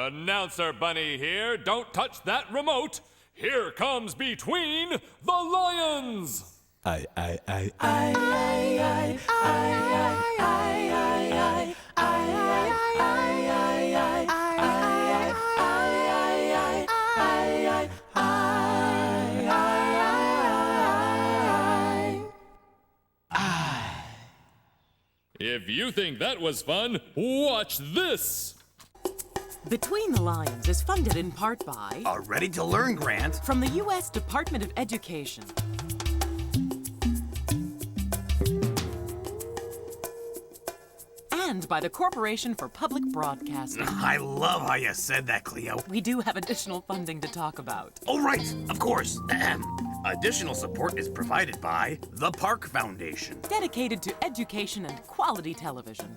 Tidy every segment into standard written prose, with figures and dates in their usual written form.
Announcer Bunny here. Don't touch that remote. Here comes Between the Lions. If you think that was fun, watch this. Between the Lions is funded in part by A ready-to-learn grant from the U.S. Department of Education. And by the Corporation for Public Broadcasting. I love how you said that, Cleo. We do have additional funding to talk about. Oh, right, of course. Additional support is provided by the Park Foundation Dedicated to education and quality television.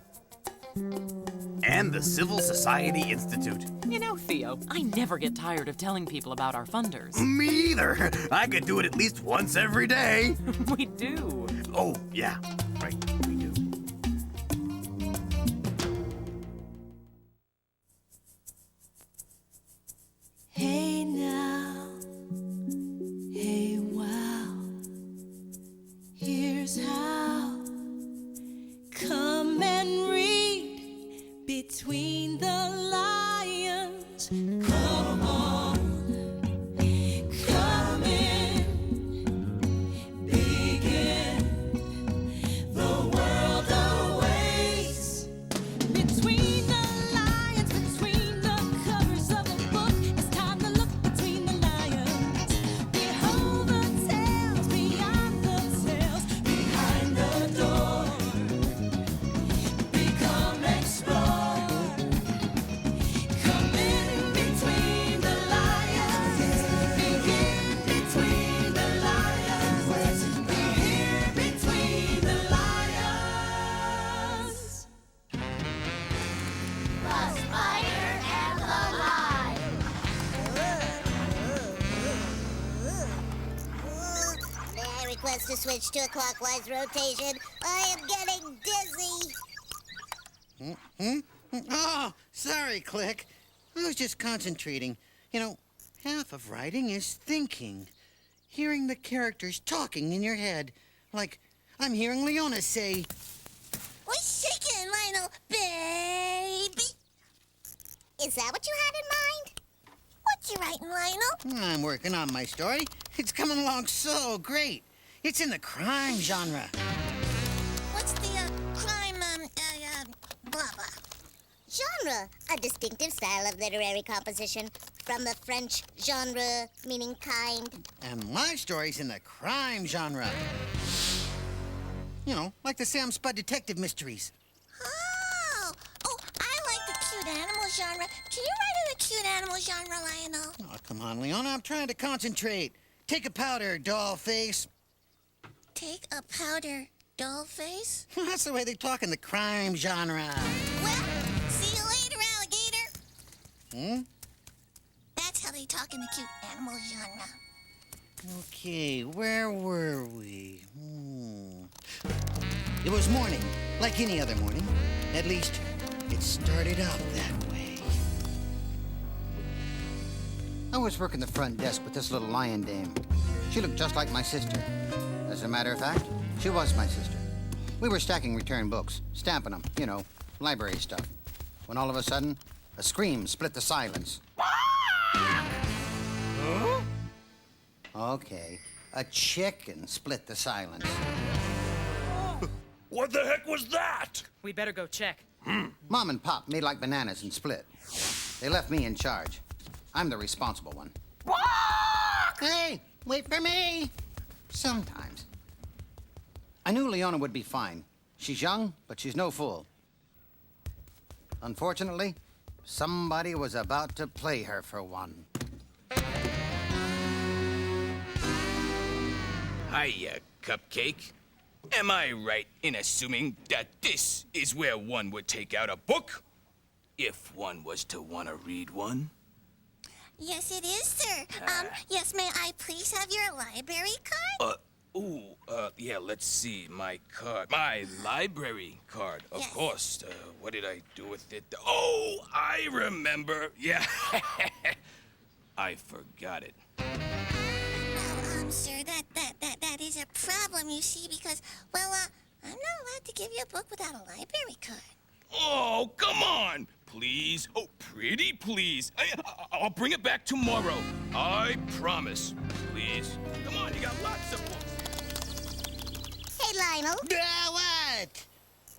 and the Civil Society Institute. You know, Theo, I never get tired of telling people about our funders. Me either. I could do it at least once every day. We do. Oh, yeah, right, we do. Hey now, hey wow, here's how. Come and read between the lions. Come on, come in, begin. The world awaits. Between the lions, between the covers of the book, it's time to look between the lions. Behold the tales, beyond the tales, behind the door. Become explore. Come in between the lions. Begin between the lions. Be here between the lions. The spider and the lion. May I request to switch to a clockwise rotation? I am getting dizzy. Oh, sorry, Click. I was just concentrating. You know, half of writing is thinking. Hearing the characters talking in your head. Like, I'm hearing Leona say, What's shaking, Lionel, baby? Is that what you had in mind? What you writing, Lionel? I'm working on my story. It's coming along so great. It's in the crime genre. What's the crime, blah, blah? Genre, a distinctive style of literary composition from the French genre, meaning kind. And my story's in the crime genre. You know, like the Sam Spud detective mysteries. Oh, I like the cute animal genre. Can you write in the cute animal genre, Lionel? Oh, come on, Leona. I'm trying to concentrate. Take a powder, doll face. Take a powder doll face? That's the way they talk in the crime genre. Well, see you later, alligator. That's how they talk in the cute animal genre. Okay, where were we? It was morning, like any other morning. At least, it started out that way. I was working the front desk with this little lion dame. She looked just like my sister. As a matter of fact, she was my sister. We were stacking return books, stamping them, you know, library stuff. When all of a sudden, a scream split the silence. Huh? Okay, a chicken split the silence. What the heck was that? We better go check. Mom and Pop made like bananas and split. They left me in charge. I'm the responsible one. Hey, wait for me. Sometimes. I knew Leona would be fine. She's young, but she's no fool. Unfortunately, somebody was about to play her for one. Hiya, Cupcake. Am I right in assuming that this is where one would take out a book? If one was to want to read one? Yes, it is, sir. Yes, may I please have your library card? Ooh, yeah, let's see. My card. My library card, of Yes. course. What did I do with it? Oh, I remember. Yeah. I forgot it. Well, sir, that is a problem, you see, because, well, I'm not allowed to give you a book without a library card. Oh, come on. Please. Oh, pretty please. I'll bring it back tomorrow. I promise. Please. Come on, you got lots of books. Hey, Lionel, What?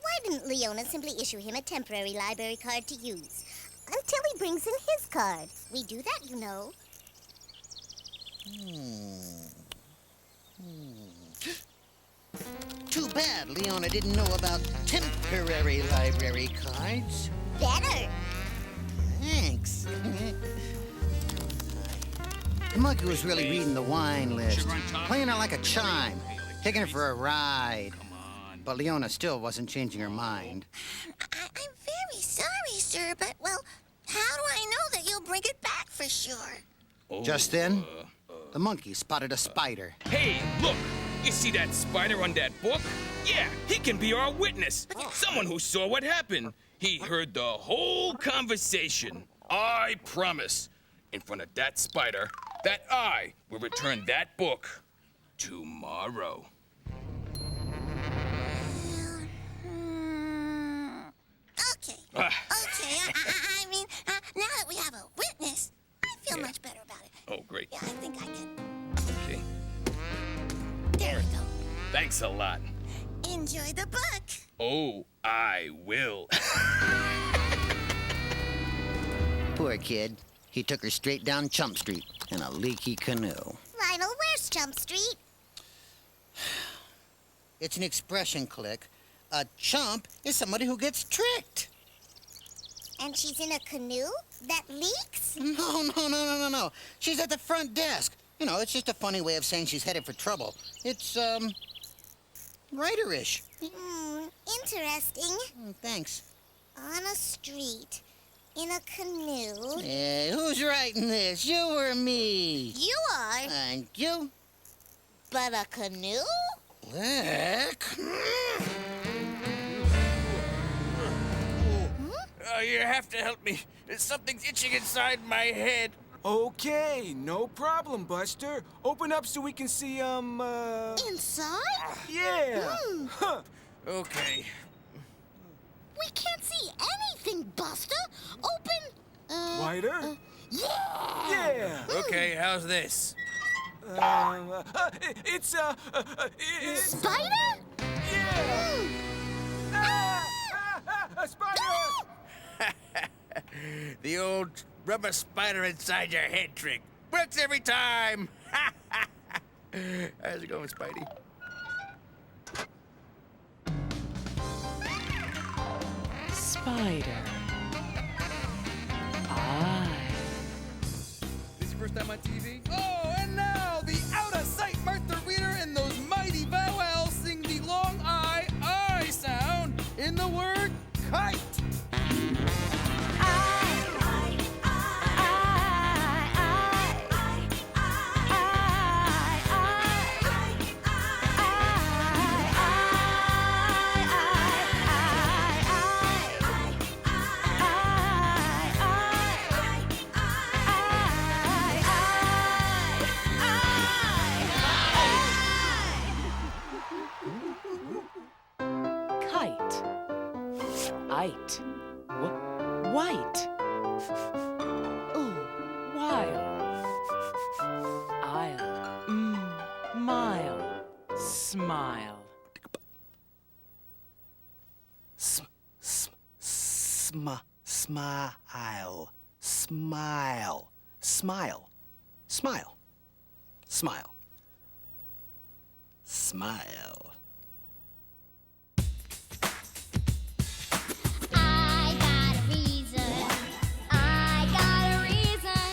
why didn't Leona simply issue him a temporary library card to use? Until he brings in his card. We do that, you know. Too bad Leona didn't know about temporary library cards. Better. Thanks. The monkey was really reading the wine list, playing it like a chime, taking her for a ride. But Leona still wasn't changing her mind. I'm very sorry, sir, but, well, how do I know that you'll bring it back for sure? Just then, the monkey spotted a spider. Hey, look! You see that spider on that book? Yeah, he can be our witness. Someone who saw what happened. He heard the whole conversation. I promise, in front of that spider, that I will return that book tomorrow. Okay. Okay, I mean, now that we have a witness, I feel much better about it. Oh, great. Yeah, I think I can. Okay. There we go. Thanks a lot. Enjoy the book. Oh, I will. Poor kid. He took her straight down Chump Street in a leaky canoe. Lionel, where's Chump Street? It's an expression, Click. A chump is somebody who gets tricked. And she's in a canoe that leaks? No. She's at the front desk. You know, it's just a funny way of saying she's headed for trouble. It's, writerish. Interesting. Thanks. On a street, in a canoe. Who's writing this? You or me? You are, And you? but a canoe? Click. You have to help me. Something's itching inside my head. Okay, no problem, Buster. Open up so we can see, Inside? Yeah. Huh. Okay. We can't see anything, Buster. Open. Wider? Yeah. Yeah. Okay, how's this? It's Spider? yeah. A spider! The old rubber spider inside your head trick. Works every time. How's it going, Spidey? Spider. Eye. This is your first time on TV? Oh, and now the out-of-sight Martha Reader and those mighty Vowel sing the long I sound in the word kite. Kite. Ite. White. Ooh, while. I'll. Mile. Smile. Smile. Smile. Smile. Smile. Smile. Smile. I got a reason. I got a reason.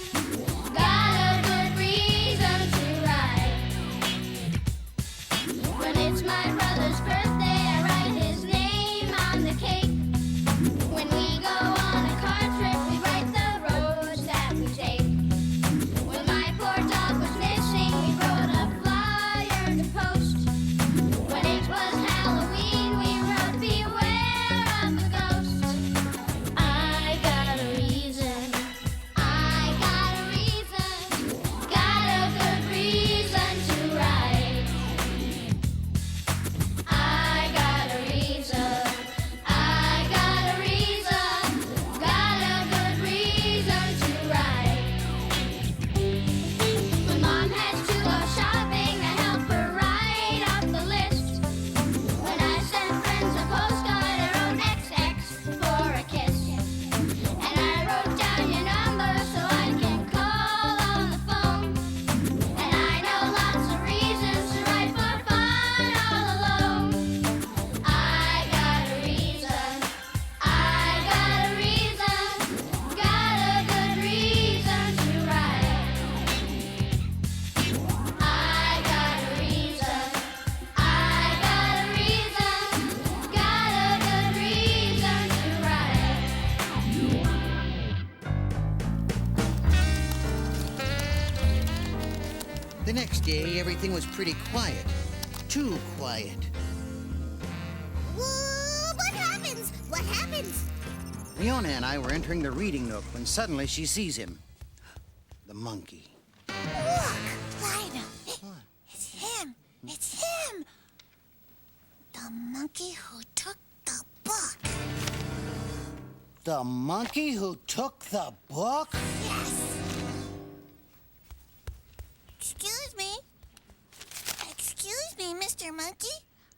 Got a good reason to write. When it's my brother's birthday, I write his name on the cake. When we go on a car trip, we write the roads that we take. When my poor dog was missing, we wrote a flyer to post. The next day, everything was pretty quiet. Too quiet. Whoa, what happens? What happens? Leona and I were entering the reading nook when suddenly she sees him. The monkey. Look, Lionel. It's him. It's him. The monkey who took the book. The monkey who took the book? Yes. Excuse me. Excuse me, Mr. Monkey.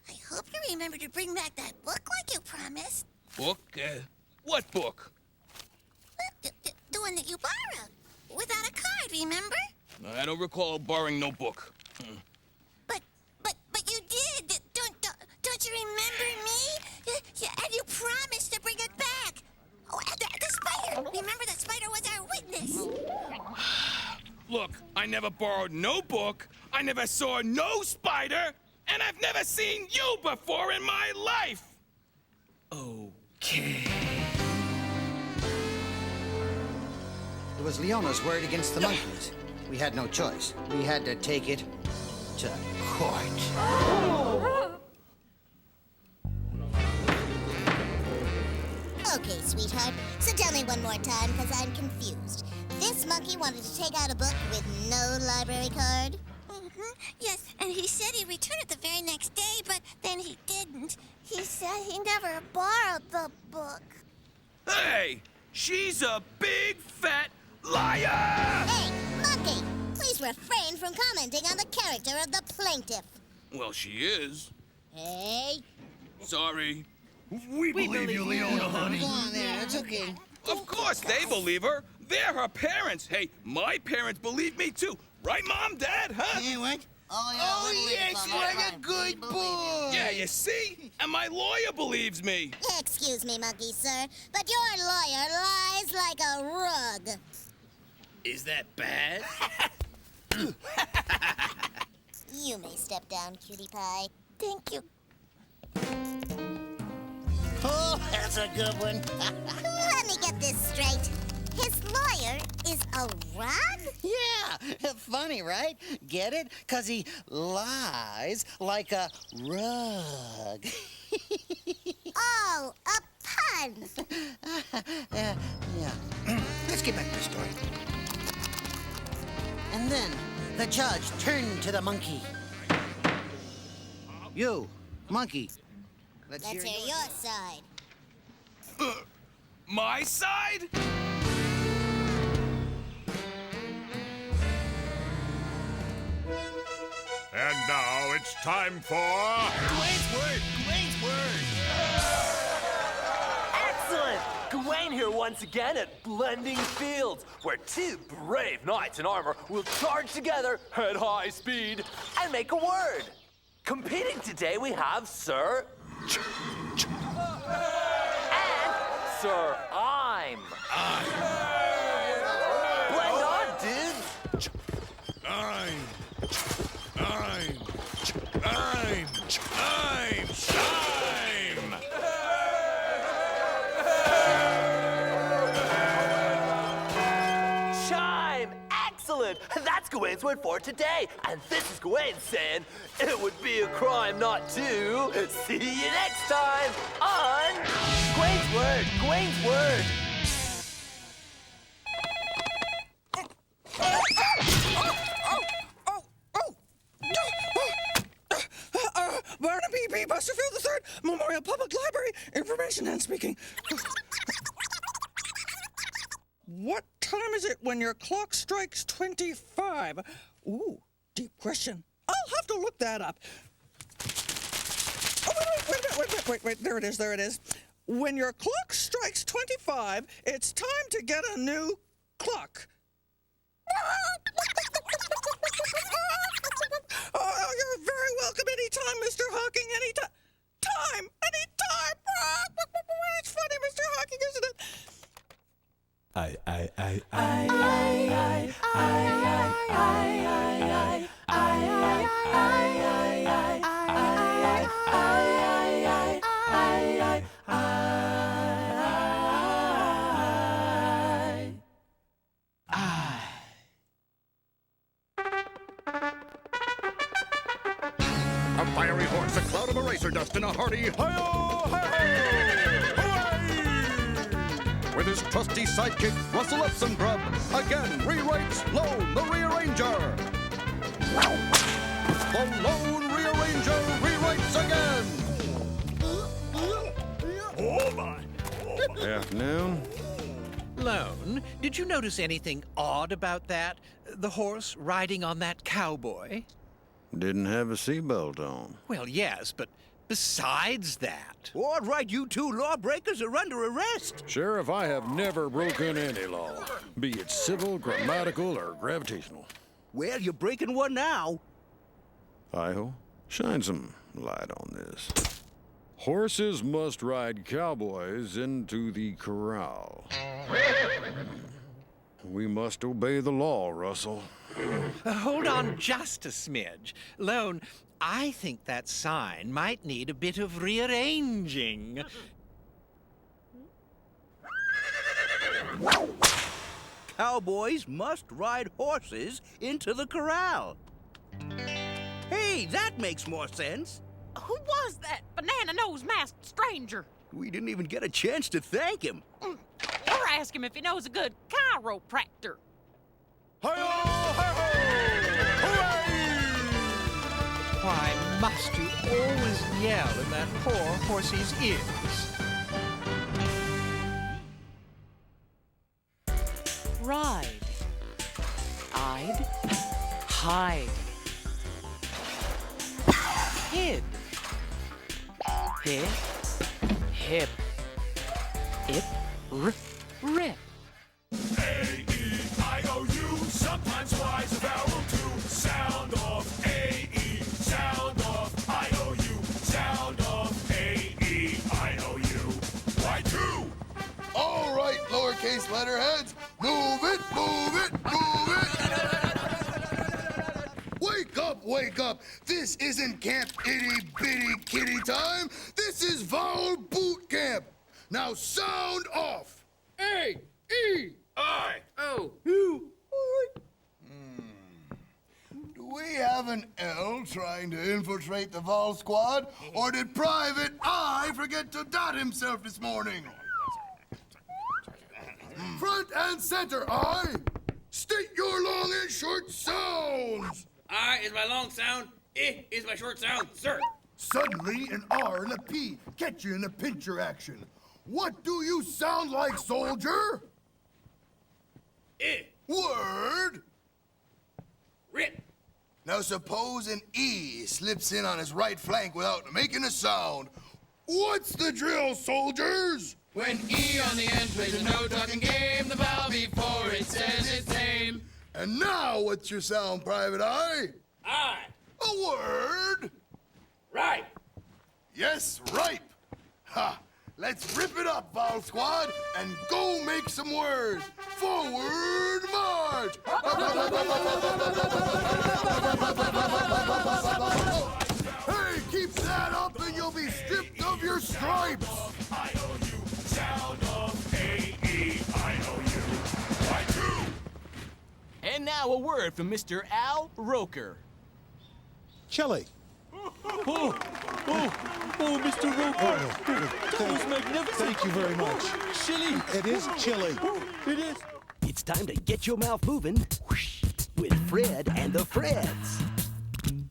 I hope you remember to bring back that book like you promised. Book? What book? The one that you borrowed. Without a card, remember? I don't recall borrowing no book. But you did. Don't you remember me? And you promised to bring it back. Oh, and the spider. Remember the spider was our witness. Look, I never borrowed no book, I never saw no spider, and I've never seen you before in my life! Okay. It was Leona's word against the monkeys. We had no choice. We had to take it to court. Okay, sweetheart. So tell me one more time, because I'm confused. This monkey wanted to take out a book with no library card? Yes, and he said he'd return it the very next day, but then he didn't. He said he never borrowed the book. Hey! She's a big fat liar! Hey, monkey! Please refrain from commenting on the character of the plaintiff. Well, she is. Hey. Sorry. We believe you, Leona, honey. Go on there, it's okay. Of course they believe her. They're her parents. Hey, my parents believe me too. Right, Mom, Dad, huh? Yeah, what? Oh, yes, what a good boy. Yeah, you see? And my lawyer believes me. Excuse me, monkey sir, but your lawyer lies like a rug. Is that bad? You may step down, cutie pie. Thank you. Oh, that's a good one. Let me get this straight. His lawyer is a rug? Yeah, funny, right? Get it? 'Cause he lies like a rug. Oh, a pun. Yeah. Let's get back to the story. And then the judge turned to the monkey. You, monkey. Let's hear your side. My side? And now it's time for... Dwayne's word! Dwayne's word! Excellent! Gawain here once again at Blending Fields, where two brave knights in armor will charge together at high speed and make a word. Competing today we have Sir... and Sir I'm. Blend on, dudes! Shime! Chime! Excellent! That's Gawain's word for today. And this is Gawain saying, it would be a crime not to. See you next time on Gawain's Word, Gawain's Word. Barnaby B. Busterfield III, Memorial Public Library, Information Man speaking. What time is it when your clock strikes 25? Ooh, deep question. I'll have to look that up. Oh, wait, there it is. When your clock strikes 25, it's time to get a new clock. Oh, you're very welcome anytime, Mr. Hawking, anytime. Anytime! It's funny, Mr. Hawking, isn't it? racer dust in a hearty hi-yo, hi-ho! Hooray! With his trusty sidekick, Russell Epsom Grub, again rewrites Lone the Rearranger. The Lone Rearranger rewrites again. Oh my! Afternoon. Lone, did you notice anything odd about that? The horse riding on that cowboy? Didn't have a seatbelt on. Well, yes, but besides that... All right, you two lawbreakers are under arrest. Sheriff, I have never broken any law, be it civil, grammatical, or gravitational. Well, you're breaking one now. Hi-ho, shine some light on this. Horses must ride cowboys into the corral. We must obey the law, Russell. Hold on just a smidge. Lone, I think that sign might need a bit of rearranging. Cowboys must ride horses into the corral. Hey, that makes more sense. Who was that banana-nosed masked stranger? We didn't even get a chance to thank him. Or ask him if he knows a good chiropractor. Why must you always yell in that poor horsey's ears? Ride. I'd. Hide. Hid. Hip. Hip. Ip. Rip. A-E-I-O-U, sometimes Y is a vowel too. Sound off, A-E, sound off, I-O-U, sound off, A-E-I-O-U. Y2! All right, lowercase letterheads, move it, move it, move it! Wake up! This isn't Camp Itty Bitty Kitty time. This is Vowel Boot Camp. Now sound off. A-E-I-O-U. Do we have an L trying to infiltrate the Vol Squad, or did Private I forget to dot himself this morning? Front and center, I. State your long and short sounds. I is my long sound. I is my short sound, sir. Suddenly, an R and a P catch you in a pincher action. What do you sound like, soldier? I. Word. Rip. Now suppose an E slips in on his right flank without making a sound. What's the drill, soldiers? When E on the end plays a no-talking game, the vowel before it says its name. And now what's your sound, Private Eye? I. A word. Right. Yes, ripe. Ha! Let's rip it up, Vowel Squad, and go make some words. Forward march! Hey, keep that up and you'll be stripped of your stripes. I-O-U, sound off, A-E-I-O-U. Y2! And now a word from Mr. Al Roker. Chili. Oh, Mr. Roker. That was magnificent. Thank you very much. Chili. It is chili. It is. It's time to get your mouth moving with Fred and the Freds.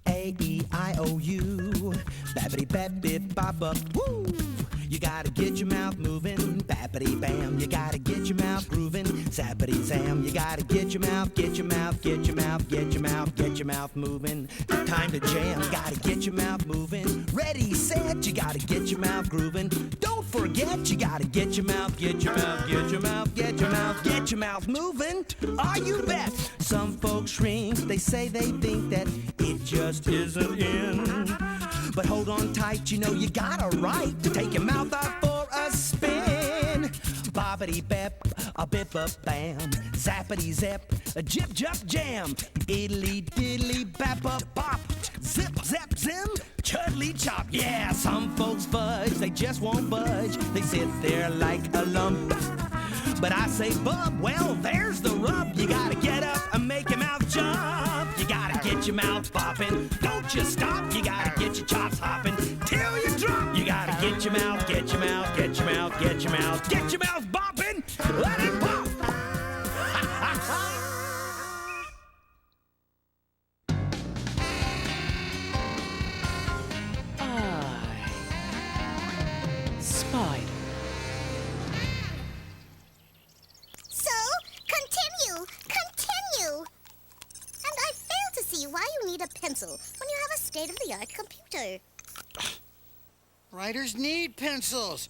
A-E-I-O-U, babbity-bap-bip-bop-up, woo! You gotta get your mouth moving, bappity-bam. You gotta get your mouth grooving, zappity-zam. You gotta get your mouth, get your mouth, get your mouth, get your mouth, get your mouth moving. Time to jam, gotta get your mouth moving. Ready, set, you gotta get your mouth grooving. Don't forget, you gotta get your mouth, get your mouth, get your mouth, get your mouth, get your mouth moving. Are you bet? Some folks shrink, they say they think that it just isn't in. But hold on tight, you know you got a right to take your mouth out for a spin. Bobbity bep, a bip a bam, zappity zap, a jip jump jam, idly diddly bap up bop, zip zap zim, chudly chop. Yeah, some folks fudge, they just won't budge. They sit there like a lump. But I say, bub, well, there's the rub. You gotta get up and make your mouth jump. You gotta get your mouth bopping. Don't you stop. You gotta get your chops hopping till Get your mouth bopping. Let it pop. Spider. So, continue. And I fail to see why you need a pencil when you have a state-of-the-art computer. Writers need pencils.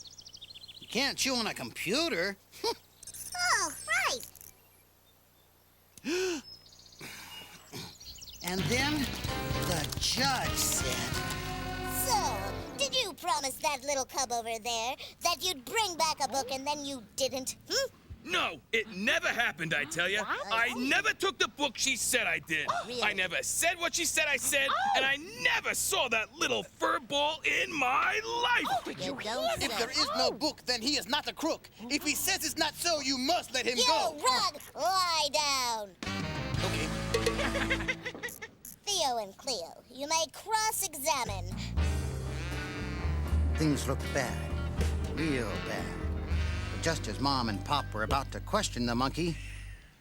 You can't chew on a computer. Oh, right. And then the judge said... So, did you promise that little cub over there that you'd bring back a book and then you didn't? No, it never happened, I tell you. I never took the book she said I did. Really? I never said what she said I said, and I never saw that little fur ball in my life. If there is no book, then he is not a crook. If he says it's not so, you must let him go. Rug, lie down. Okay. Theo and Cleo, you may cross-examine. Things looked bad. Real bad. But just as Mom and Pop were about to question the monkey,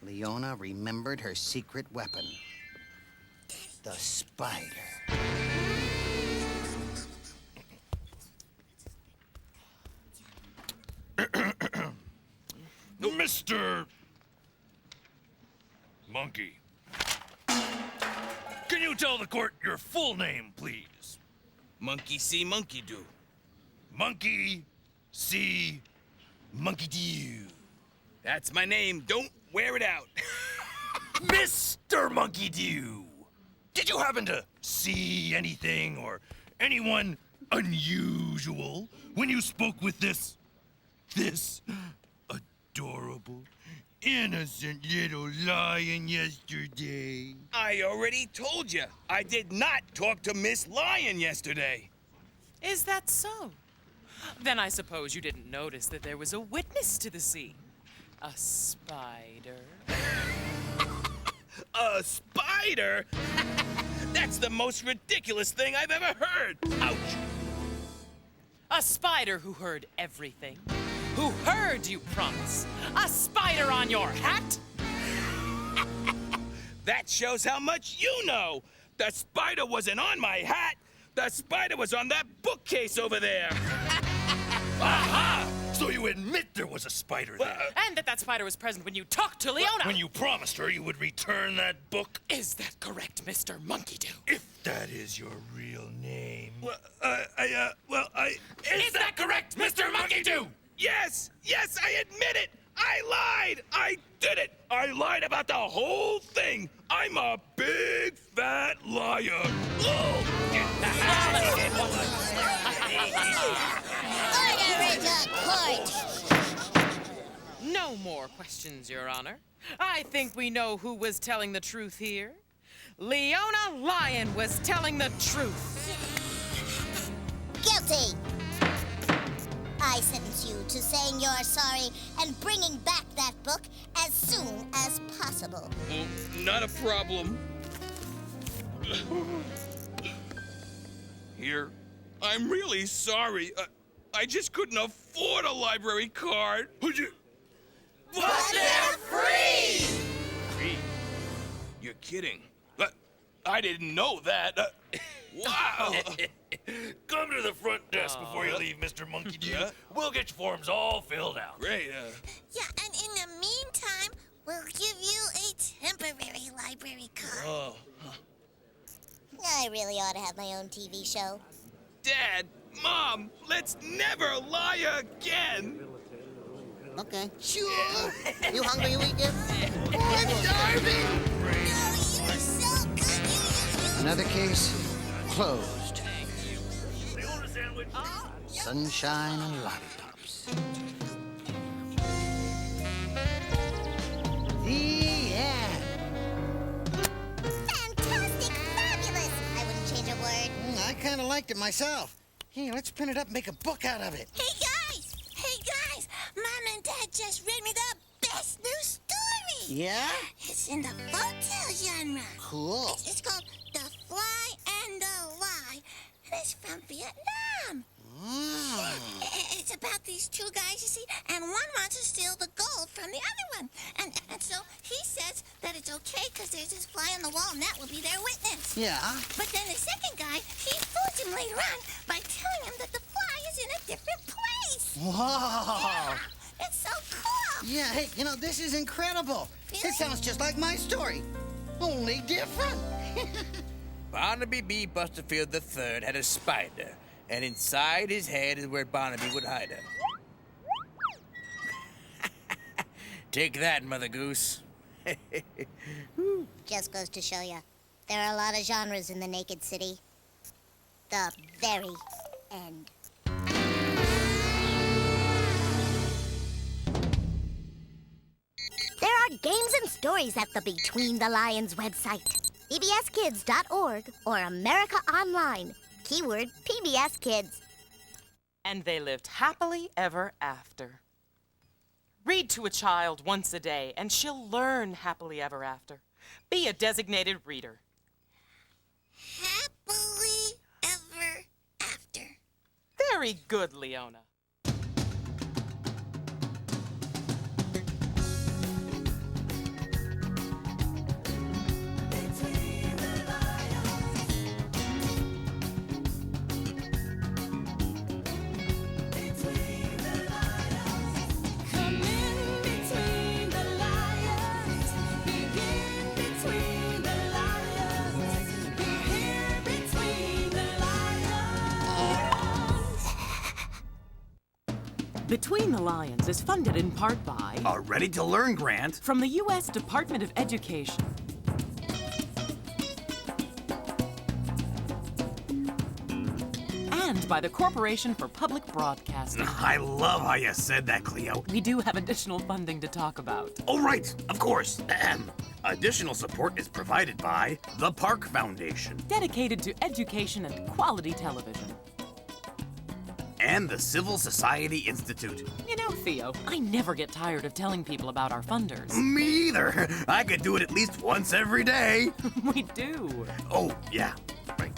Leona remembered her secret weapon. The spider. Mr. Monkey. Can you tell the court your full name, please? Monkey see, monkey do. Monkey see, monkey do. That's my name. Don't wear it out. Mr. Monkey do. Did you happen to see anything or anyone unusual when you spoke with this adorable, innocent little lion yesterday? I already told you. I did not talk to Miss Lion yesterday. Is that so? Then I suppose you didn't notice that there was a witness to the scene. A spider. A spider? That's the most ridiculous thing I've ever heard. Ouch. A spider who heard everything. Who heard you promise. A spider on your hat? That shows how much you know. The spider wasn't on my hat. The spider was on that bookcase over there. Aha! So you admit there was a spider there? And that spider was present when you talked to Leona. When you promised her you would return that book? Is that correct, Mr. Monkey Do? If that is your real name. Is that correct, Mr. Monkey Do? Yes, I admit it. I lied. I did it. I lied about the whole thing. I'm a big fat liar. Order to court. No more questions, Your Honor. I think we know who was telling the truth here. Leona Lion was telling the truth. Guilty. I sentence you to saying you're sorry and bringing back that book as soon as possible. Well, not a problem. Here, I'm really sorry. I just couldn't afford a library card. Would you? But they're free! Free? You're kidding. I didn't know that. Wow. Come to the front desk before you leave, Mr. Monkey Do. Yeah? We'll get your forms all filled out. Great. Yeah, and in the meantime, we'll give you a temporary library card. Oh. I really ought to have my own TV show. Dad, Mom, let's never lie again. Okay. Sure. You hungry, Weekend? I'm starving. No, you're so good. Another case closed. Sunshine and lollipops. The end. Fantastic, fabulous. I wouldn't change a word. I kind of liked it myself. Hey, let's print it up and make a book out of it. Hey, guys, Mom and Dad just read me the best new story. Yeah? It's in the folktale genre. Cool. It's called The Fly and the Lie. and it's from Vietnam. It's about these two guys, you see, and one wants to steal the gold from the other one. And so he says that it's okay because there's this fly on the wall and that will be their witness. Yeah? But then the second guy, he fools him later on by telling him that the fly is in a different place. Whoa! Yeah, it's so cool. Yeah, hey, you know, this is incredible. It sounds just like my story, only different. Barnaby B. Busterfield III had a spider, and inside his head is where Barnaby would hide her. Take that, Mother Goose. Just goes to show you, there are a lot of genres in the Naked City. The very end. There are games and stories at the Between the Lions website. PBSKids.org or America Online. Keyword PBS Kids. And they lived happily ever after. Read to a child once a day, and she'll learn happily ever after. Be a designated reader. Happily ever after. Very good, Leona. Between the Lions is funded in part by A ready-to-learn grant from the U.S. Department of Education. And by the Corporation for Public Broadcasting. I love how you said that, Cleo. We do have additional funding to talk about. Oh, right, of course. Additional support is provided by the Park Foundation. Dedicated to education and quality television. And the Civil Society Institute. You know, Theo, I never get tired of telling people about our funders. Me either. I could do it at least once every day. We do. Oh, yeah, right.